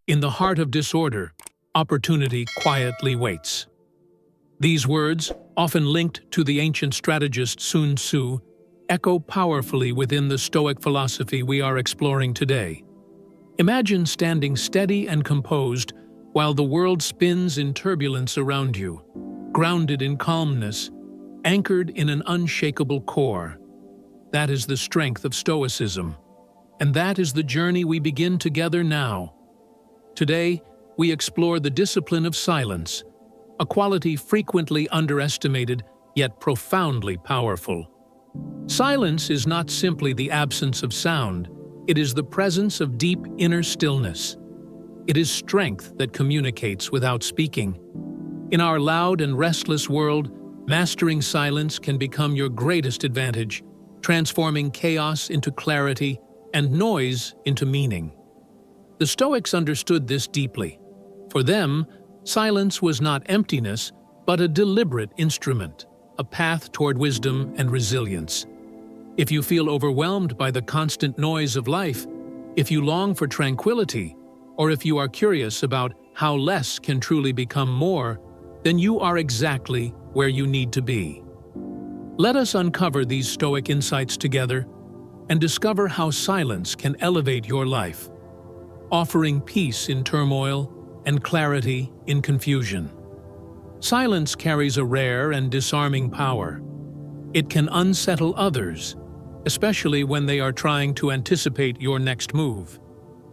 In the heart of disorder, opportunity quietly waits. These words, often linked to the ancient strategist Sun Tzu, echo powerfully within the Stoic philosophy we are exploring today. Imagine standing steady and composed while the world spins in turbulence around you, grounded in calmness, anchored in an unshakable core. That is the strength of Stoicism, and that is the journey we begin together now. Today, we explore the discipline of silence, a quality frequently underestimated yet profoundly powerful. Silence is not simply the absence of sound, it is the presence of deep inner stillness. It is strength that communicates without speaking. In our loud and restless world, mastering silence can become your greatest advantage, transforming chaos into clarity and noise into meaning. The Stoics understood this deeply. For them, silence was not emptiness, but a deliberate instrument, a path toward wisdom and resilience. If you feel overwhelmed by the constant noise of life, if you long for tranquility, or if you are curious about how less can truly become more, then you are exactly where you need to be. Let us uncover these Stoic insights together and discover how silence can elevate your life, offering peace in turmoil and clarity in confusion. Silence carries a rare and disarming power. It can unsettle others, especially when they are trying to anticipate your next move.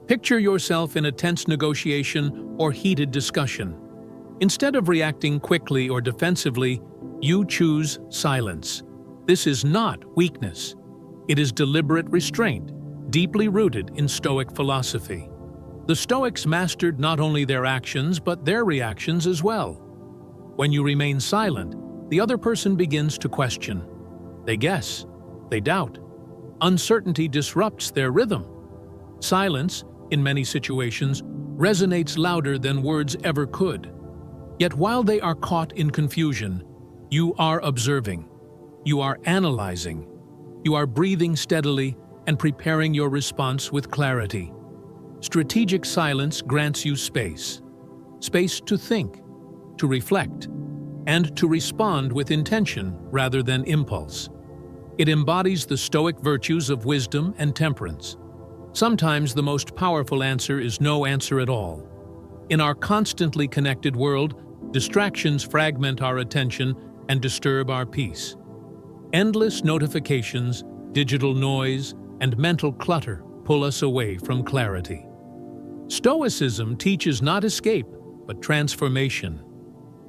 Picture yourself in a tense negotiation or heated discussion. Instead of reacting quickly or defensively, you choose silence. This is not weakness. It is deliberate restraint, deeply rooted in Stoic philosophy. The Stoics mastered not only their actions but their reactions as well. When you remain silent, the other person begins to question. They guess. They doubt. Uncertainty disrupts their rhythm. Silence, in many situations, resonates louder than words ever could. Yet while they are caught in confusion, you are observing. You are analyzing. You are breathing steadily and preparing your response with clarity. Strategic silence grants you space. Space to think, to reflect, and to respond with intention rather than impulse. It embodies the Stoic virtues of wisdom and temperance. Sometimes the most powerful answer is no answer at all. In our constantly connected world, distractions fragment our attention and disturb our peace. Endless notifications, digital noise, and mental clutter pull us away from clarity. Stoicism teaches not escape, but transformation.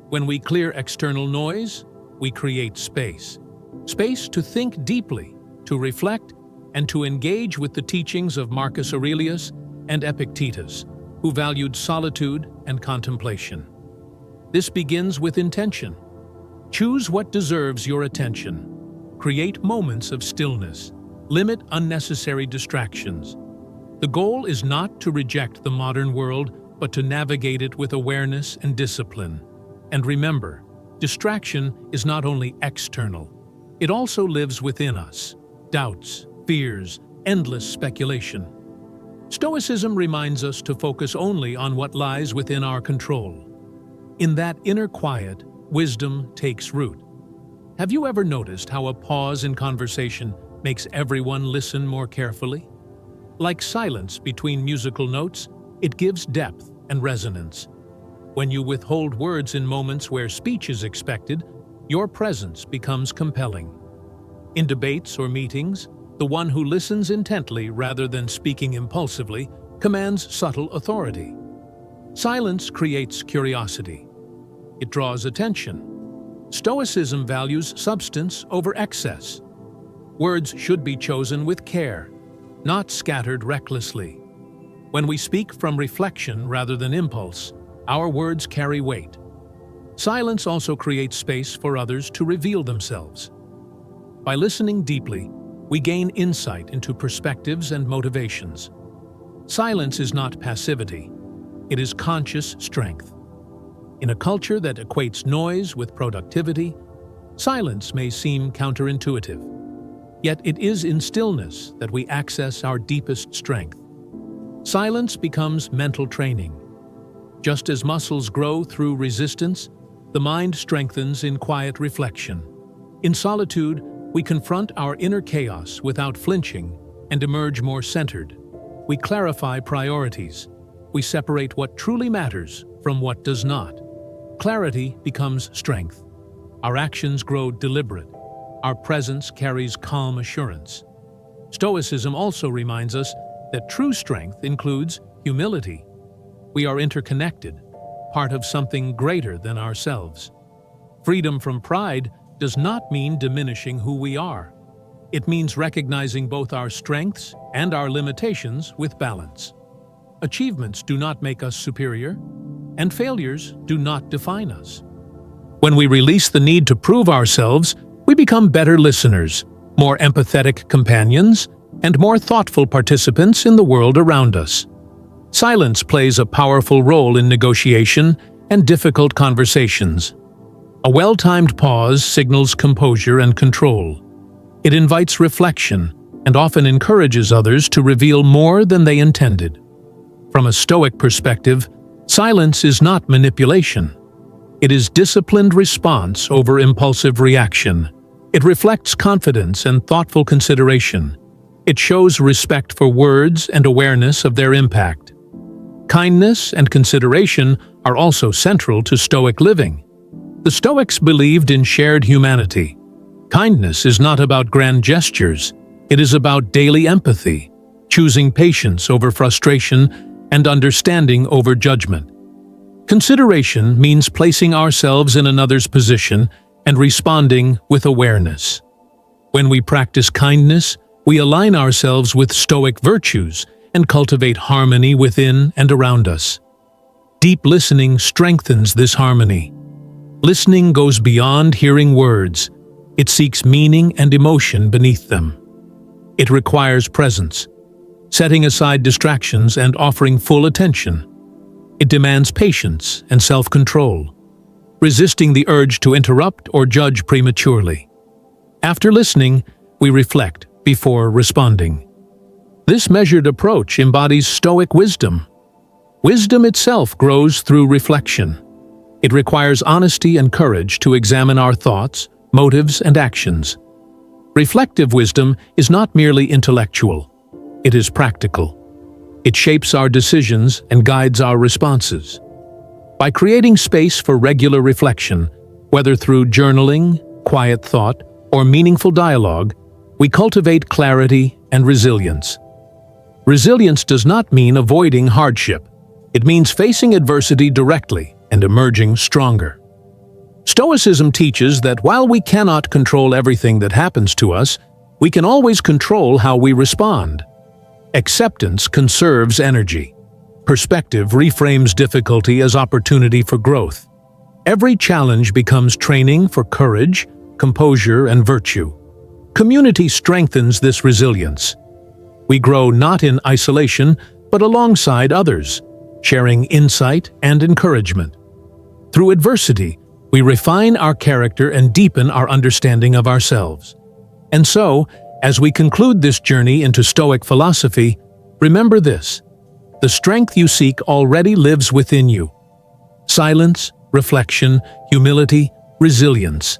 When we clear external noise, we create space. Space to think deeply, to reflect, and to engage with the teachings of Marcus Aurelius and Epictetus, who valued solitude and contemplation. This begins with intention. Choose what deserves your attention. Create moments of stillness. Limit unnecessary distractions. The goal is not to reject the modern world, but to navigate it with awareness and discipline. And remember, distraction is not only external. It also lives within us. Doubts, fears, endless speculation. Stoicism reminds us to focus only on what lies within our control. In that inner quiet, wisdom takes root. Have you ever noticed how a pause in conversation makes everyone listen more carefully? Like silence between musical notes, it gives depth and resonance. When you withhold words in moments where speech is expected, your presence becomes compelling. In debates or meetings, the one who listens intently rather than speaking impulsively commands subtle authority. Silence creates curiosity. It draws attention. Stoicism values substance over excess. Words should be chosen with care, not scattered recklessly. When we speak from reflection rather than impulse, our words carry weight. Silence also creates space for others to reveal themselves. By listening deeply, we gain insight into perspectives and motivations. Silence is not passivity. It is conscious strength. In a culture that equates noise with productivity, silence may seem counterintuitive. Yet it is in stillness that we access our deepest strength. Silence becomes mental training. Just as muscles grow through resistance, the mind strengthens in quiet reflection. In solitude, we confront our inner chaos without flinching and emerge more centered. We clarify priorities. We separate what truly matters from what does not. Clarity becomes strength. Our actions grow deliberate. Our presence carries calm assurance. Stoicism also reminds us that true strength includes humility. We are interconnected, part of something greater than ourselves. Freedom from pride does not mean diminishing who we are. It means recognizing both our strengths and our limitations with balance. Achievements do not make us superior, and failures do not define us. When we release the need to prove ourselves, we become better listeners, more empathetic companions, and more thoughtful participants in the world around us. Silence plays a powerful role in negotiation and difficult conversations. A well-timed pause signals composure and control. It invites reflection and often encourages others to reveal more than they intended. From a Stoic perspective, silence is not manipulation. It is disciplined response over impulsive reaction. It reflects confidence and thoughtful consideration. It shows respect for words and awareness of their impact. Kindness and consideration are also central to Stoic living. The Stoics believed in shared humanity. Kindness is not about grand gestures. It is about daily empathy, choosing patience over frustration and understanding over judgment. Consideration means placing ourselves in another's position and responding with awareness. When we practice kindness, we align ourselves with Stoic virtues and cultivate harmony within and around us. Deep listening strengthens this harmony. Listening goes beyond hearing words. It seeks meaning and emotion beneath them. It requires presence, setting aside distractions and offering full attention. It demands patience and self-control, resisting the urge to interrupt or judge prematurely. After listening, we reflect before responding. This measured approach embodies Stoic wisdom. Wisdom itself grows through reflection. It requires honesty and courage to examine our thoughts, motives, and actions. Reflective wisdom is not merely intellectual. It is practical. It shapes our decisions and guides our responses. By creating space for regular reflection, whether through journaling, quiet thought, or meaningful dialogue, we cultivate clarity and resilience. Resilience does not mean avoiding hardship. It means facing adversity directly and emerging stronger. Stoicism teaches that while we cannot control everything that happens to us, we can always control how we respond. Acceptance conserves energy. Perspective reframes difficulty as opportunity for growth. Every challenge becomes training for courage, composure, and virtue. Community strengthens this resilience. We grow not in isolation, but alongside others, sharing insight and encouragement. Through adversity, we refine our character and deepen our understanding of ourselves. And so, as we conclude this journey into Stoic philosophy, remember this: the strength you seek already lives within you. Silence, reflection, humility, resilience.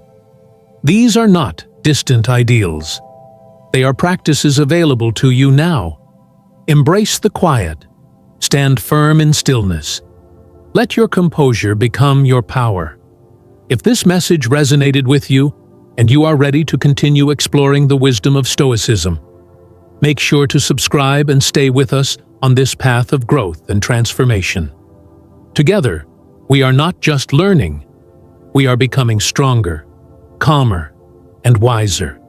These are not distant ideals. They are practices available to you now. Embrace the quiet. Stand firm in stillness. Let your composure become your power. If this message resonated with you, and you are ready to continue exploring the wisdom of Stoicism, make sure to subscribe and stay with us on this path of growth and transformation. Together, we are not just learning, we are becoming stronger, calmer, and wiser.